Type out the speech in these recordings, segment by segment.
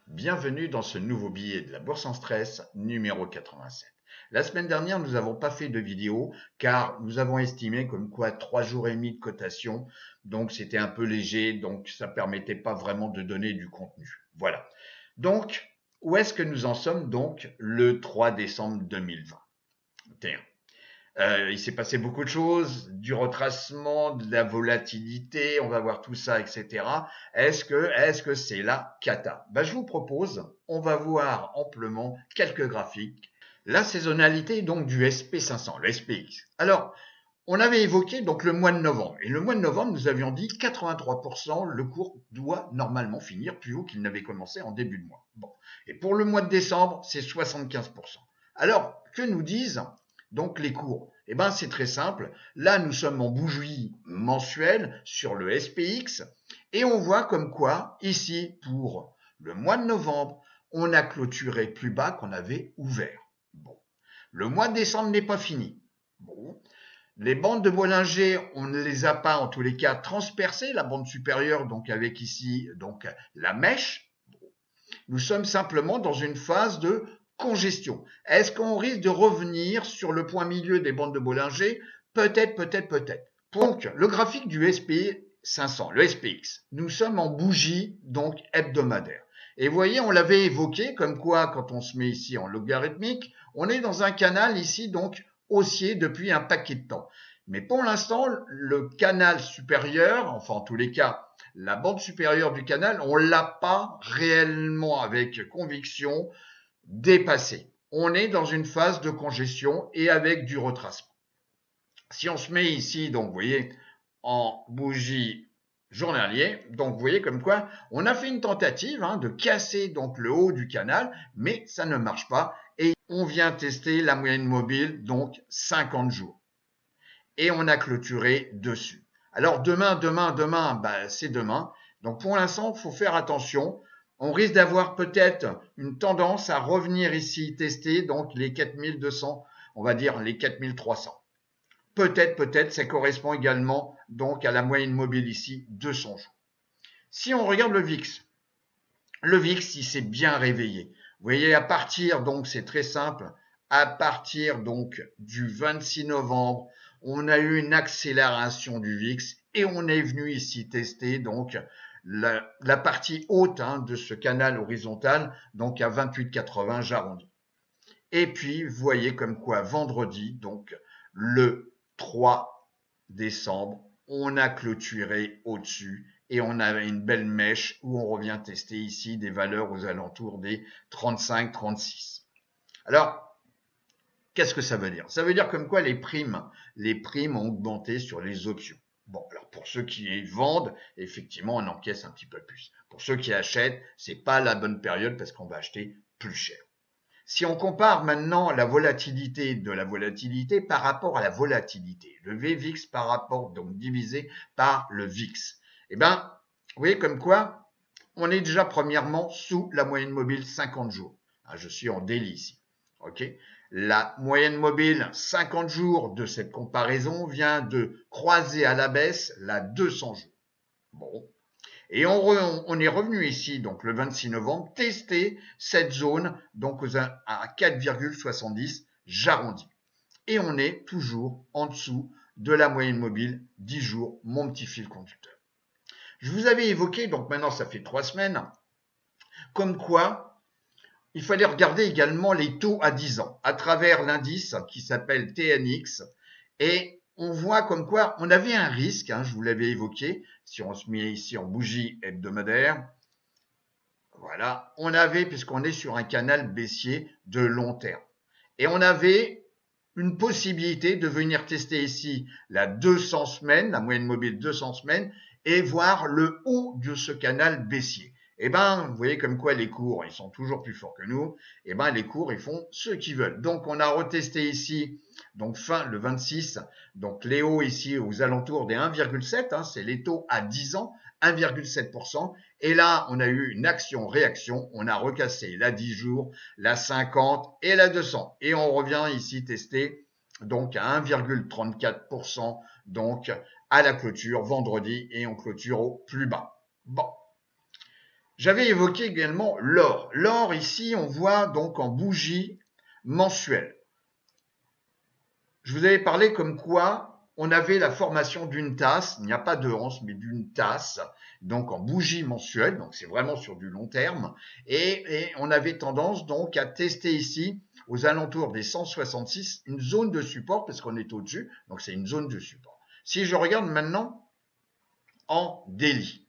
Bienvenue dans ce nouveau billet de la Bourse en stress numéro 87. La semaine dernière, nous n'avons pas fait de vidéo car nous avons estimé comme quoi 3 jours et demi de cotation, donc c'était un peu léger, donc ça permettait pas vraiment de donner du contenu. Voilà. Donc, où est-ce que nous en sommes donc le 3 décembre 2020? Il s'est passé beaucoup de choses, du retracement, de la volatilité, on va voir tout ça, etc. Est-ce que c'est la cata? Je vous propose, on va voir amplement quelques graphiques. La saisonnalité donc du SP500, le SPX. Alors, on avait évoqué donc le mois de novembre. Et le mois de novembre, nous avions dit 83%, le cours doit normalement finir plus haut qu'il n'avait commencé en début de mois. Bon. Et pour le mois de décembre, c'est 75%. Alors, que nous disent donc les cours? C'est très simple. Là, nous sommes en bougie mensuelle sur le SPX et on voit comme quoi, ici, pour le mois de novembre, on a clôturé plus bas qu'on avait ouvert. Bon. Le mois de décembre n'est pas fini. Bon. Les bandes de Bollinger, on ne les a pas en tous les cas transpercées, la bande supérieure, donc avec ici donc la mèche. Nous sommes simplement dans une phase de congestion. Est-ce qu'on risque de revenir sur le point milieu des bandes de Bollinger? Peut-être, peut-être, peut-être. Donc, le graphique du SP500, le SPX, nous sommes en bougie donc hebdomadaire. Et vous voyez, on l'avait évoqué, comme quoi, quand on se met ici en logarithmique, on est dans un canal ici donc haussier depuis un paquet de temps. Mais pour l'instant, le canal supérieur, enfin en tous les cas, la bande supérieure du canal, on ne l'a pas réellement avec conviction dépassé. On est dans une phase de congestion et avec du retracement. Si on se met ici, donc vous voyez, en bougie journalier, donc vous voyez comme quoi on a fait une tentative de casser donc le haut du canal, mais ça ne marche pas et on vient tester la moyenne mobile donc 50 jours et on a clôturé dessus. Alors demain, c'est demain. Donc pour l'instant, il faut faire attention. On risque d'avoir peut-être une tendance à revenir ici tester donc les 4200, on va dire les 4300. Peut-être, ça correspond également donc à la moyenne mobile ici, 200 jours. Si on regarde le VIX, il s'est bien réveillé. Vous voyez, à partir, donc c'est très simple, à partir donc du 26 novembre, on a eu une accélération du VIX et on est venu ici tester donc la partie haute de ce canal horizontal, donc à 28,80, j'arrondis. Et puis, vous voyez comme quoi vendredi, donc le 3 décembre, on a clôturé au-dessus et on a une belle mèche où on revient tester ici des valeurs aux alentours des 35-36. Alors, qu'est-ce que ça veut dire? Ça veut dire comme quoi les primes ont augmenté sur les options. Bon, alors pour ceux qui vendent, effectivement, on encaisse un petit peu plus. Pour ceux qui achètent, c'est pas la bonne période parce qu'on va acheter plus cher. Si on compare maintenant la volatilité de la volatilité par rapport à la volatilité, le VVIX par rapport, donc divisé par le VIX, vous voyez comme quoi on est déjà premièrement sous la moyenne mobile 50 jours. Je suis en daily ici. Ok. La moyenne mobile 50 jours de cette comparaison vient de croiser à la baisse la 200 jours. Bon. Et on est revenu ici, donc le 26 novembre, tester cette zone donc à 4,70, j'arrondis. Et on est toujours en dessous de la moyenne mobile 10 jours, mon petit fil conducteur. Je vous avais évoqué, donc maintenant ça fait 3 semaines, comme quoi il fallait regarder également les taux à 10 ans à travers l'indice qui s'appelle TNX et on voit comme quoi on avait un risque, je vous l'avais évoqué, si on se met ici en bougie hebdomadaire, voilà, on avait, puisqu'on est sur un canal baissier de long terme, et on avait une possibilité de venir tester ici la 200 semaines, la moyenne mobile 200 semaines, et voir le haut de ce canal baissier. Vous voyez comme quoi les cours, ils sont toujours plus forts que nous. Les cours, ils font ce qu'ils veulent. Donc, on a retesté ici, donc fin le 26, donc les hauts ici aux alentours des 1,7, c'est les taux à 10 ans, 1,7%. Et là, on a eu une action-réaction. On a recassé la 10 jours, la 50 et la 200. Et on revient ici tester donc à 1,34%, donc à la clôture vendredi et on clôture au plus bas. Bon. J'avais évoqué également l'or. L'or, ici, on voit donc en bougie mensuelle. Je vous avais parlé comme quoi on avait la formation d'une tasse, il n'y a pas de hanse, mais d'une tasse, donc en bougie mensuelle, donc c'est vraiment sur du long terme, et on avait tendance donc à tester ici, aux alentours des 166, une zone de support, parce qu'on est au-dessus, donc c'est une zone de support. Si je regarde maintenant en daily,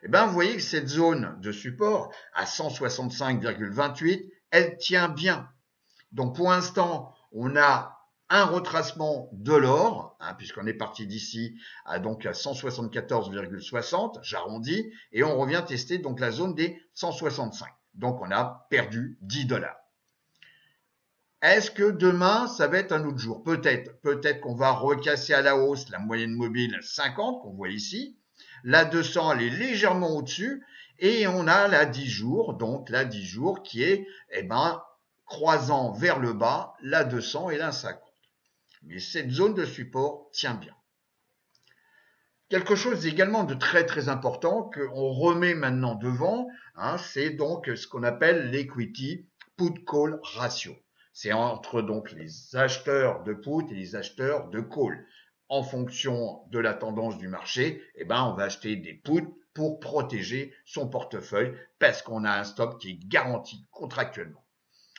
eh ben, vous voyez que cette zone de support à 165,28, elle tient bien. Donc pour l'instant, on a un retracement de l'or, hein, puisqu'on est parti d'ici à donc à 174,60, j'arrondis, et on revient tester donc la zone des 165. Donc on a perdu 10 $. Est-ce que demain, ça va être un autre jour? Peut-être. Peut-être qu'on va recasser à la hausse la moyenne mobile 50 qu'on voit ici. La 200, elle est légèrement au-dessus. Et on a la 10 jours, donc la 10 jours qui est, croisant vers le bas la 200 et la 50. Mais cette zone de support tient bien. Quelque chose également de très très important qu'on remet maintenant devant, hein, c'est donc ce qu'on appelle l'equity put-call ratio. C'est entre donc les acheteurs de put et les acheteurs de call. En fonction de la tendance du marché, on va acheter des puts pour protéger son portefeuille parce qu'on a un stop qui est garanti contractuellement.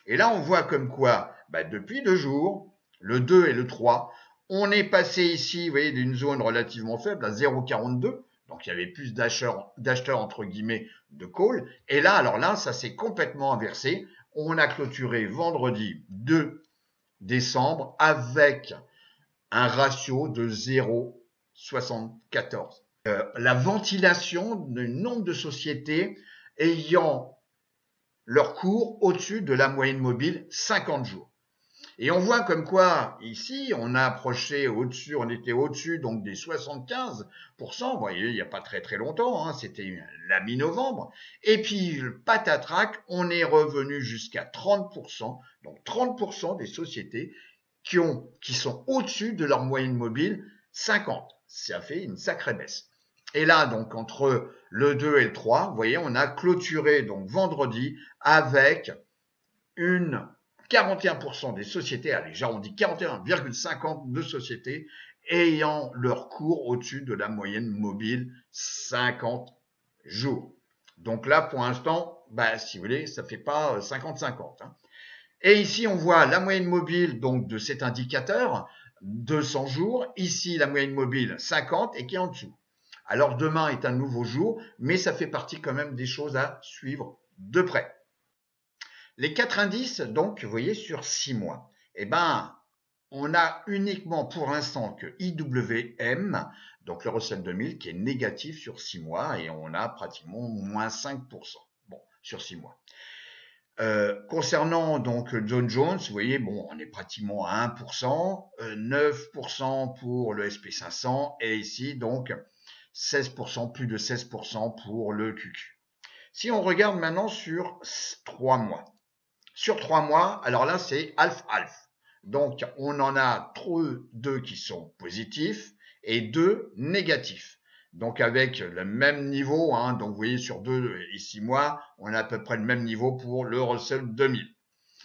Et là, on voit comme quoi, depuis 2 jours, le 2 et le 3, on est passé ici, vous voyez, d'une zone relativement faible à 0,42. Donc, il y avait plus d'acheteurs, entre guillemets, de call. Et là, alors là, ça s'est complètement inversé. On a clôturé vendredi 2 décembre avec un ratio de 0,74. La ventilation du nombre de sociétés ayant leur cours au-dessus de la moyenne mobile 50 jours. Et on voit comme quoi, ici, on a approché au-dessus, on était au-dessus donc des 75%, vous voyez, il n'y a pas très très longtemps, hein, c'était la mi-novembre. Et puis, patatrac, on est revenu jusqu'à 30%, donc 30% des sociétés qui sont au-dessus de leur moyenne mobile 50. Ça fait une sacrée baisse. Et là, donc, entre le 2 et le 3, vous voyez, on a clôturé donc vendredi avec une 41% des sociétés, allez, j'arrondis 41,50 de sociétés ayant leur cours au-dessus de la moyenne mobile 50 jours. Donc là, pour l'instant, si vous voulez, ça fait pas 50-50. Hein. Et ici, on voit la moyenne mobile donc de cet indicateur, 200 jours. Ici, la moyenne mobile 50 et qui est en dessous. Alors demain est un nouveau jour, mais ça fait partie quand même des choses à suivre de près. Les 4 indices, donc, vous voyez, sur 6 mois, on a uniquement pour l'instant que IWM, donc le Russell 2000, qui est négatif sur 6 mois, et on a pratiquement moins 5%, bon, sur 6 mois. Concernant donc Dow Jones, vous voyez, bon, on est pratiquement à 1%, 9% pour le SP500, et ici, donc, 16%, plus de 16% pour le QQ. Si on regarde maintenant sur 3 mois, sur 3 mois, alors là, c'est half-half. Donc, on en a 2 qui sont positifs et 2 négatifs. Donc, avec le même niveau, hein, donc vous voyez, sur 2 et 6 mois, on a à peu près le même niveau pour le Russell 2000.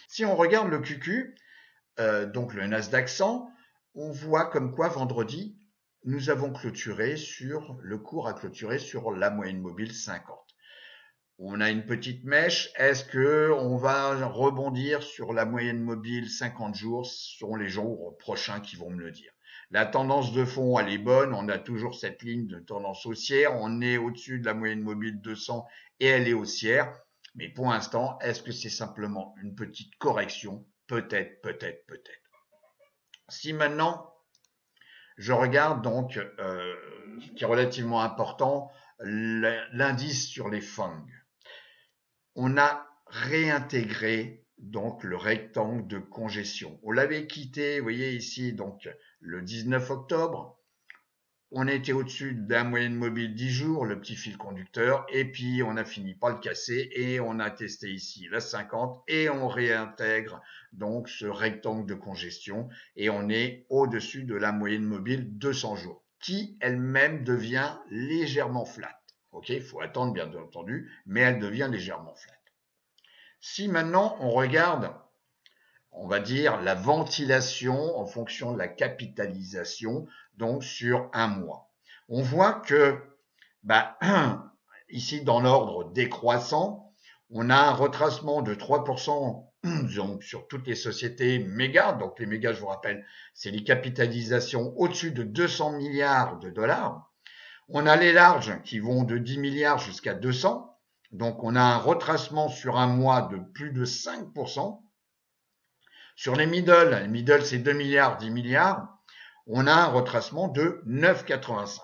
Si on regarde le QQ, donc le Nasdaq 100, on voit comme quoi vendredi, nous avons clôturé le cours a clôturé sur la moyenne mobile 50. On a une petite mèche. Est-ce que on va rebondir sur la moyenne mobile 50 jours? Ce seront les jours prochains qui vont me le dire. La tendance de fond, elle est bonne. On a toujours cette ligne de tendance haussière. On est au-dessus de la moyenne mobile 200 et elle est haussière. Mais pour l'instant, est-ce que c'est simplement une petite correction? Peut-être, peut-être, peut-être. Si maintenant, je regarde donc, ce qui est relativement important, l'indice sur les FANG. On a réintégré donc le rectangle de congestion. On l'avait quitté, vous voyez ici, donc le 19 octobre. On était au-dessus de la moyenne mobile 10 jours, le petit fil conducteur, et puis on a fini par le casser et on a testé ici la 50 et on réintègre donc ce rectangle de congestion et on est au-dessus de la moyenne mobile 200 jours qui elle-même devient légèrement flat. Ok, il faut attendre bien entendu, mais elle devient légèrement flat. Si maintenant on regarde, on va dire la ventilation en fonction de la capitalisation, donc sur un mois, on voit que bah, ici dans l'ordre décroissant, on a un retracement de 3% donc, sur toutes les sociétés méga. Donc les mégas, je vous rappelle, c'est les capitalisations au-dessus de 200 milliards de dollars. On a les larges qui vont de 10 milliards jusqu'à 200. Donc on a un retracement sur un mois de plus de 5%. Sur les middle c'est 2 milliards, 10 milliards, on a un retracement de 9,85.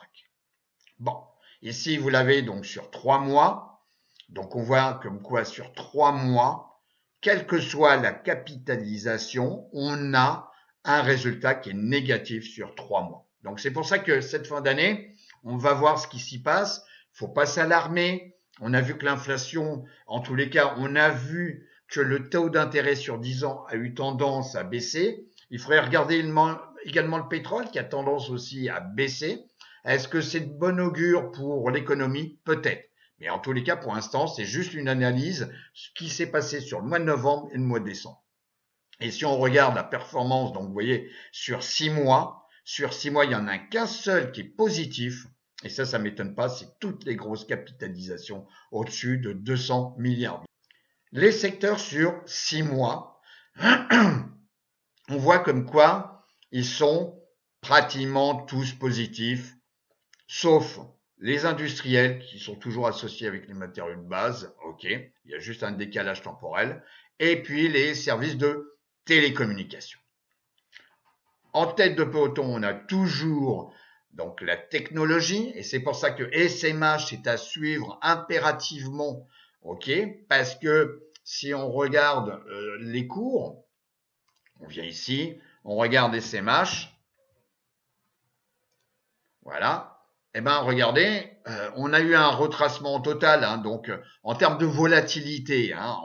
Bon, ici vous l'avez donc sur 3 mois. Donc on voit comme quoi sur 3 mois, quelle que soit la capitalisation, on a un résultat qui est négatif sur 3 mois. Donc c'est pour ça que cette fin d'année, on va voir ce qui s'y passe. Il ne faut pas s'alarmer. On a vu que l'inflation, en tous les cas, on a vu que le taux d'intérêt sur 10 ans a eu tendance à baisser. Il faudrait regarder également le pétrole qui a tendance aussi à baisser. Est-ce que c'est de bon augure pour l'économie? Peut-être. Mais en tous les cas, pour l'instant, c'est juste une analyse ce qui s'est passé sur le mois de novembre et le mois de décembre. Et si on regarde la performance, donc vous voyez, sur 6 mois, il n'y en a qu'un seul qui est positif. Et ça m'étonne pas, c'est toutes les grosses capitalisations au-dessus de 200 milliards. Les secteurs sur 6 mois, on voit comme quoi ils sont pratiquement tous positifs, sauf les industriels qui sont toujours associés avec les matériaux de base, ok, il y a juste un décalage temporel, et puis les services de télécommunication. En tête de peloton, on a toujours donc la technologie, et c'est pour ça que SMH est à suivre impérativement, ok, parce que si on regarde les cours, on vient ici, on regarde SMH, voilà. Eh ben, regardez, on a eu un retracement total, hein, donc en termes de volatilité, hein,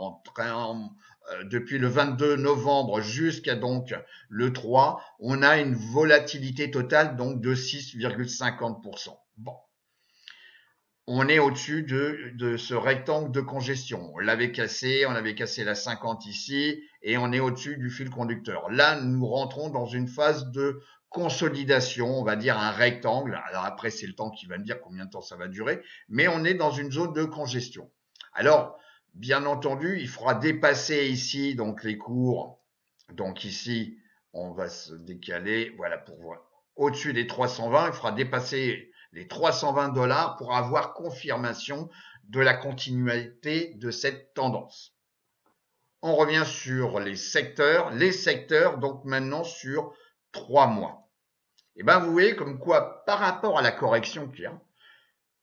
depuis le 22 novembre jusqu'à donc le 3, on a une volatilité totale donc de 6,50%. Bon, on est au-dessus de ce rectangle de congestion. On avait cassé la 50 ici, et on est au-dessus du fil conducteur. Là, nous rentrons dans une phase de consolidation, on va dire un rectangle. Alors après, c'est le temps qui va me dire combien de temps ça va durer, mais on est dans une zone de congestion. Alors, bien entendu, il faudra dépasser ici donc les cours. Donc ici, on va se décaler, voilà, pour voir. Au-dessus des 320, il faudra dépasser les 320 dollars pour avoir confirmation de la continuité de cette tendance. On revient sur les secteurs donc maintenant sur 3 mois. Et ben vous voyez comme quoi par rapport à la correction qu'il y a,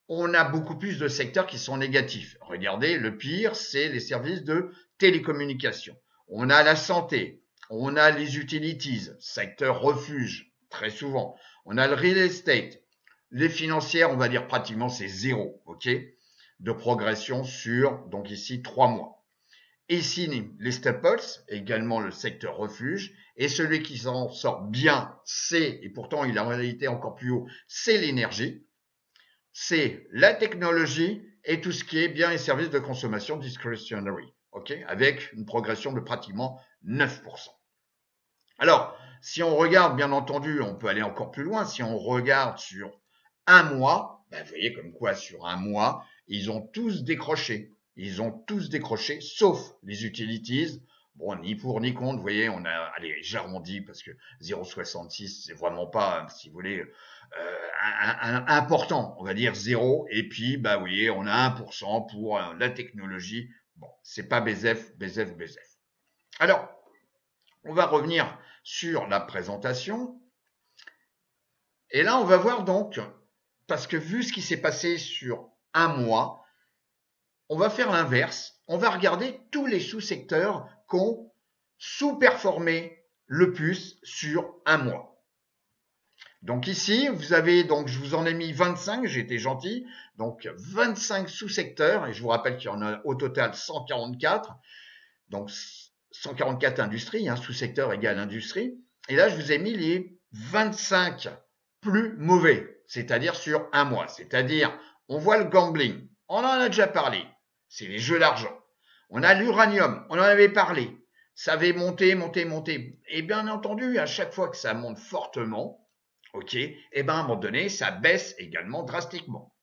on a beaucoup plus de secteurs qui sont négatifs. Regardez, le pire, c'est les services de télécommunication. On a la santé, on a les utilities, secteur refuge, très souvent. On a le real estate. Les financières, on va dire pratiquement c'est zéro, ok, de progression sur, donc ici, 3 mois. Ici, les staples, également le secteur refuge, et celui qui s'en sort bien, c'est, et pourtant il a en réalité encore plus haut, c'est l'énergie, c'est la technologie et tout ce qui est biens et services de consommation discretionary, ok, avec une progression de pratiquement 9%. Alors, si on regarde, bien entendu, on peut aller encore plus loin, si on regarde sur un mois, ben vous voyez comme quoi sur un mois, ils ont tous décroché. Ils ont tous décroché, sauf les utilities. Bon, ni pour ni contre, vous voyez, on a, allez, j'arrondis parce que 0,66, c'est vraiment pas, si vous voulez, important. On va dire 0. Et puis, bah, vous voyez, on a 1% pour la technologie. Bon, c'est pas BZF. Alors, on va revenir sur la présentation. Et là, on va voir donc, parce que vu ce qui s'est passé sur un mois, on va faire l'inverse. On va regarder tous les sous-secteurs qui ont sous-performé le plus sur un mois. Donc ici, vous avez, donc je vous en ai mis 25, j'ai été gentil, donc 25 sous-secteurs, et je vous rappelle qu'il y en a au total 144, donc 144 industries, hein, sous-secteur égale industrie, et là je vous ai mis les 25 plus mauvais, c'est-à-dire sur un mois, c'est-à-dire On voit le gambling. On en a déjà parlé. C'est les jeux d'argent. On a l'uranium. On en avait parlé. Ça avait monté, monté, monté. Et bien entendu, à chaque fois que ça monte fortement, ok, et ben à un moment donné, ça baisse également drastiquement.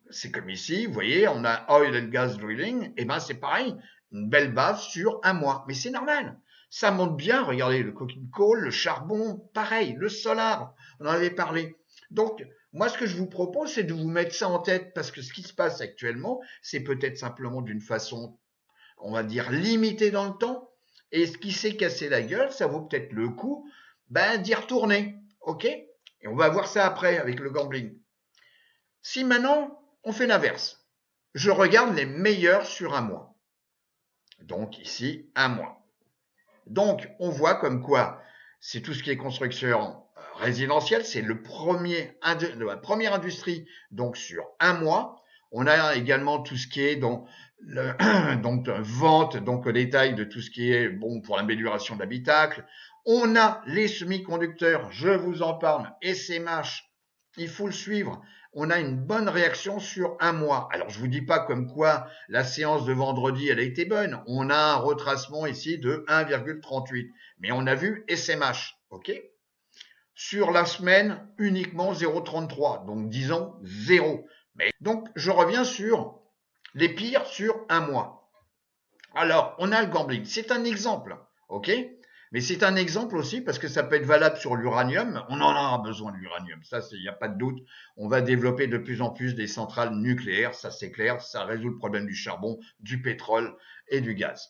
C'est comme ici, vous voyez, on a oil and gas drilling, et ben c'est pareil, une belle base sur un mois. Mais c'est normal. Ça monte bien, regardez, le coking coal, le charbon, pareil, le solar, on en avait parlé. Donc, moi, ce que je vous propose, c'est de vous mettre ça en tête, parce que ce qui se passe actuellement, c'est peut-être simplement d'une façon, on va dire, limitée dans le temps, et ce qui s'est cassé la gueule, ça vaut peut-être le coup d'y retourner, ok? Et on va voir ça après avec le gambling. Si maintenant, on fait l'inverse, je regarde les meilleurs sur un mois. Donc ici, un mois. Donc, on voit comme quoi c'est tout ce qui est construction résidentielle, c'est la première industrie donc sur un mois. On a également tout ce qui est donc vente, donc au détail de tout ce qui est bon pour l'amélioration de l'habitacle. On a les semi-conducteurs, je vous en parle, SMH, il faut le suivre. On a une bonne réaction sur un mois. Alors, je vous dis pas comme quoi la séance de vendredi, elle a été bonne. On a un retracement ici de 1,38. Mais on a vu SMH, ok? Sur la semaine, uniquement 0,33. Donc, disons 0. Mais donc, je reviens sur les pires sur un mois. Alors, on a le gambling. C'est un exemple, ok? Mais c'est un exemple aussi parce que ça peut être valable sur l'uranium. On en a besoin de l'uranium, ça, il n'y a pas de doute. On va développer de plus en plus des centrales nucléaires, ça c'est clair. Ça résout le problème du charbon, du pétrole et du gaz.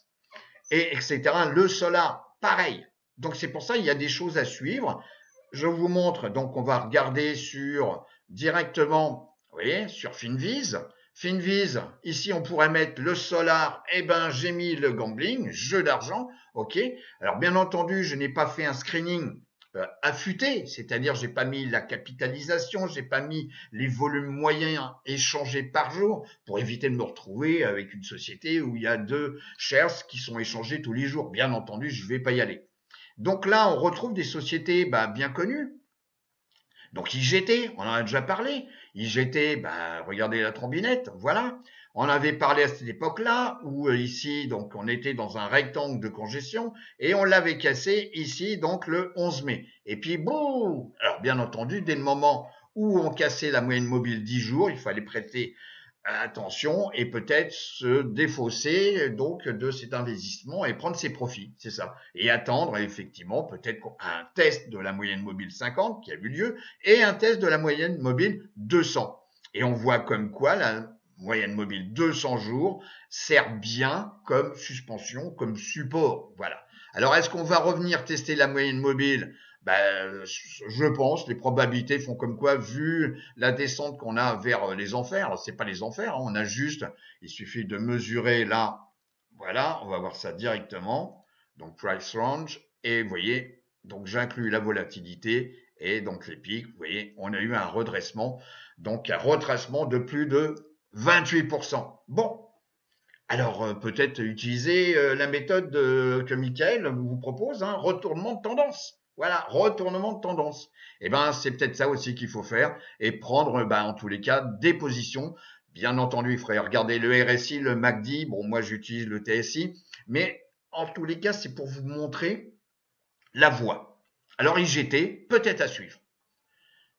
Et etc. Le solar, pareil. Donc c'est pour ça il y a des choses à suivre. Je vous montre, donc on va regarder sur directement, vous voyez, sur Finviz. Finviz, ici on pourrait mettre le solar, eh ben j'ai mis le gambling, jeu d'argent, ok. Alors bien entendu, je n'ai pas fait un screening affûté, c'est-à-dire j'ai pas mis la capitalisation, j'ai pas mis les volumes moyens échangés par jour pour éviter de me retrouver avec une société où il y a 2 shares qui sont échangés tous les jours. Bien entendu, je vais pas y aller. Donc là, on retrouve des sociétés bien connues. Donc IGT, on en a déjà parlé. IGT, regardez la trombinette, voilà. On avait parlé à cette époque-là, où ici, donc on était dans un rectangle de congestion, et on l'avait cassé ici, donc le 11 mai. Et puis, boum. Alors bien entendu, dès le moment où on cassait la moyenne mobile 10 jours, il fallait prêter attention et peut-être se défausser donc de cet investissement et prendre ses profits, c'est ça. Et attendre effectivement peut-être un test de la moyenne mobile 50 qui a eu lieu et un test de la moyenne mobile 200. Et on voit comme quoi la moyenne mobile 200 jours sert bien comme suspension, comme support. Voilà. Alors est-ce qu'on va revenir tester la moyenne mobile? Je pense, les probabilités font comme quoi, vu la descente qu'on a vers les enfers, alors c'est pas les enfers, hein, on a juste, il suffit de mesurer là, voilà, on va voir ça directement, donc price range, et vous voyez, donc j'inclus la volatilité, et donc les pics, vous voyez, on a eu un redressement, donc un retracement de plus de 28%. Bon, alors peut-être utiliser la méthode que Michael vous propose, hein, retournement de tendance. Voilà, retournement de tendance. Eh ben, c'est peut-être ça aussi qu'il faut faire et prendre, en tous les cas, des positions. Bien entendu, il faudrait regarder le RSI, le MACD. Bon, moi, j'utilise le TSI, mais en tous les cas, c'est pour vous montrer la voie. Alors, IGT, peut-être à suivre.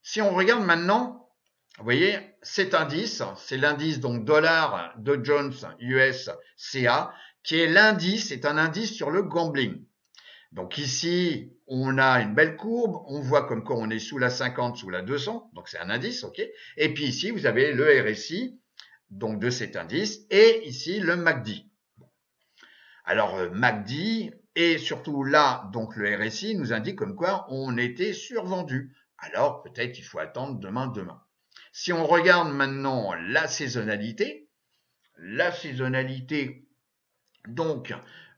Si on regarde maintenant, vous voyez, cet indice, c'est l'indice donc dollar Dow Jones US CA, qui est l'indice, c'est un indice sur le gambling. Donc ici, on a une belle courbe, on voit comme quoi on est sous la 50, sous la 200, donc c'est un indice, ok. Et puis ici, vous avez le RSI, donc de cet indice, et ici le MACD. Alors MACD, et surtout là, donc le RSI nous indique comme quoi on était survendu. Alors peut-être qu'il faut attendre demain. Si on regarde maintenant la saisonnalité donc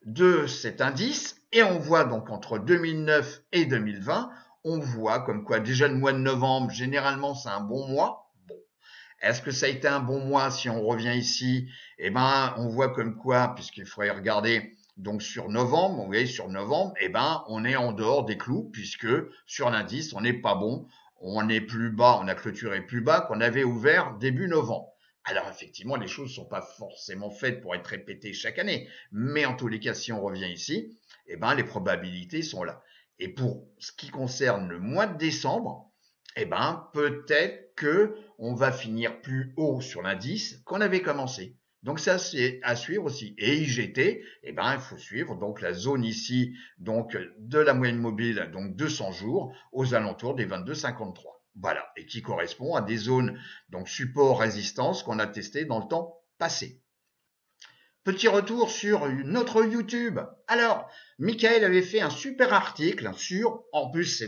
de cet indice, et on voit donc entre 2009 et 2020, on voit comme quoi déjà le mois de novembre, généralement c'est un bon mois. Bon, est-ce que ça a été un bon mois si on revient ici? Eh ben, on voit comme quoi, puisqu'il faudrait regarder donc sur novembre, vous voyez sur novembre, eh ben, on est en dehors des clous puisque sur l'indice, on n'est pas bon. On est plus bas, on a clôturé plus bas qu'on avait ouvert début novembre. Alors effectivement, les choses ne sont pas forcément faites pour être répétées chaque année, mais en tous les cas, si on revient ici, eh ben, les probabilités sont là. Et pour ce qui concerne le mois de décembre, eh ben, peut-être que on va finir plus haut sur l'indice qu'on avait commencé. Donc ça, c'est à suivre aussi. Et IGT, eh ben, il faut suivre donc la zone ici, donc de la moyenne mobile, donc 200 jours, aux alentours des 22,53. Voilà, et qui correspond à des zones donc support résistance qu'on a testé dans le temps passé. Petit retour sur notre YouTube. Alors, Michael avait fait un super article sur, en plus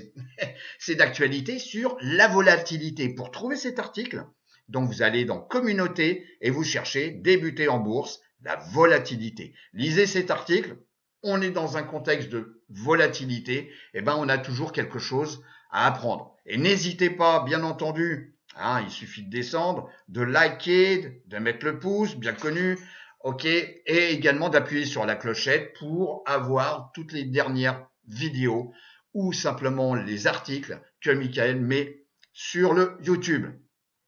c'est d'actualité, sur la volatilité. Pour trouver cet article, donc vous allez dans communauté et vous cherchez débuter en bourse, la volatilité. Lisez cet article. On est dans un contexte de volatilité. Eh ben, on a toujours quelque chose à apprendre. Et n'hésitez pas, bien entendu, hein, il suffit de descendre, de liker, de mettre le pouce, bien connu, ok, et également d'appuyer sur la clochette pour avoir toutes les dernières vidéos ou simplement les articles que Michael met sur le YouTube.